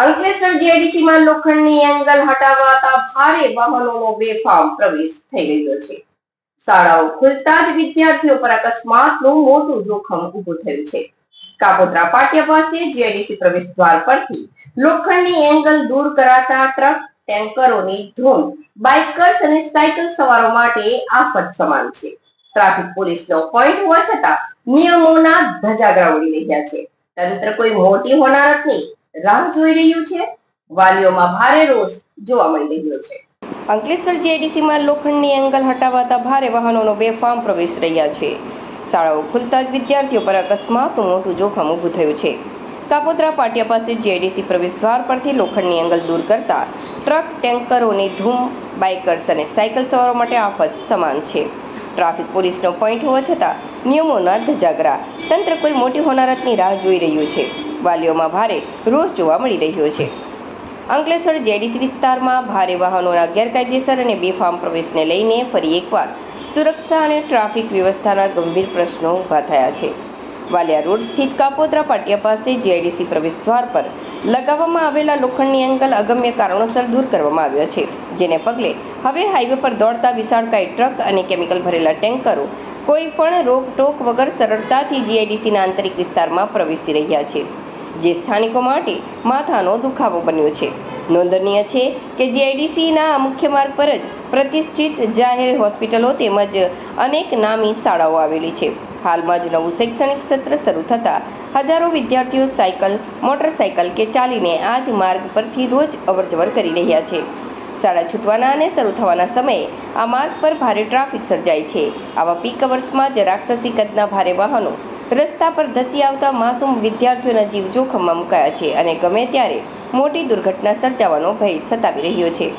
અંકલેશ્વર જીઆઈડીસીમાં લોખંડની એંગલ હટાવાતા ભારે વાહનોનો બેફામ પ્રવેશ થઈ ગયો છે. શાળાઓ ખુલતા જ વિદ્યાર્થીઓ પર અકસ્માતનું મોટું જોખમ ઊભું થયું છે. કાપોદ્રા પાટિયા પાસે જીઆઈડીસી પ્રવેશ દ્વાર પરથી લોખંડની એંગલ દૂર કરાતા ટ્રક, ટેન્કરોની ધૂમ બાઇકર્સ અને સાયકલ સવારો માટે આફત સમાન છે. ટ્રાફિક પોલીસનો પોઈન્ટ હોવા છતાં નિયમોના ધજાગરા ઉડી રહ્યા છે. તંત્ર કોઈ મોટી હોનારતની રાહ જોઈ રહ્યું છે. વાલીઓમાં ભારે રોષ જોવા મળી રહ્યો છે. અંકલેશ્વર જીઆઈડીસીમાં લોખંડની એંગલ હટાવાતા ભારે વાહનોનો બેફામ પ્રવેશ રહ્યા છે. શાળાઓ ખુલતા જ વિદ્યાર્થીઓ પર અકસ્માતનું મોટું જોખમ ઊભું થયું છે. કાપોદ્રા પાટિયા પાસે જીઆઈડીસી પ્રવેશ દ્વાર પરથી લોખંડની એંગલ દૂર કરતા ટ્રક, ટેન્કરોની ધૂમ બાઇકર્સ અને સાયકલ સવારો માટે આફત સમાન છે. ટ્રાફિક પોલીસનો પોઈન્ટ હોવા છતાં નિયમોના ધજાગરા. તંત્ર કોઈ મોટી હોનારતની રાહ જોઈ રહ્યું છે. વાલીઓમાં ભારે રોષ જોવા મળી રહ્યો છે. અંકલેશ્વર જીઆઈડીસી વિસ્તારમાં ભારે વાહનોના ગેરકાયદેસર અને બેફામ પ્રવેશને લઈને ફરી એકવાર સુરક્ષા અને ટ્રાફિક વ્યવસ્થાના ગંભીર પ્રશ્નો ઊભા થયા છે. વાલિયા રોડ સ્થિત કાપોદ્રા પાટિયા પાસે જીઆઈડીસી પ્રવેશ દ્વાર પર લગાવવામાં આવેલા લોખંડની એંગલ અગમ્ય કારણોસર દૂર કરવામાં આવ્યો છે. જેને પગલે હવે હાઈવે પર દોડતા વિશાળકાય ટ્રક અને કેમિકલ ભરેલા ટેન્કરો કોઈ પણ રોકટોક વગર સરળતાથી જીઆઈડીસીના આંતરિક વિસ્તારમાં પ્રવેશી રહ્યા છે, જે સ્થાનિકો માટે માથાનો દુખાવો બન્યો છે. નોંધનીય છે કે જીઆઈડીસીના મુખ્ય માર્ગ પર જ પ્રતિષ્ઠિત જાહેર હોસ્પિટલો તેમજ અનેક નામી શાળાઓ આવેલી છે. હાલમાં જ નવું શૈક્ષણિક સત્ર શરૂ થતાં હજારો વિદ્યાર્થીઓ સાયકલ, મોટરસાયકલ કે ચાલીને આ જ માર્ગ પરથી રોજ અવરજવર કરી રહ્યા છે. શાળા છૂટવાના અને શરૂ થવાના સમયે આ માર્ગ પર ભારે ટ્રાફિક સર્જાય છે. આવા પીક અવર્સમાં જ રાક્ષસી કદના ભારે વાહનો રસ્તા પર ધસી આવતા માસૂમ વિદ્યાર્થીઓના જીવ જોખમમાં મુકાયા છે અને ગમે ત્યારે મોટી દુર્ઘટના સર્જાવાનો ભય સતાવી રહ્યો છે.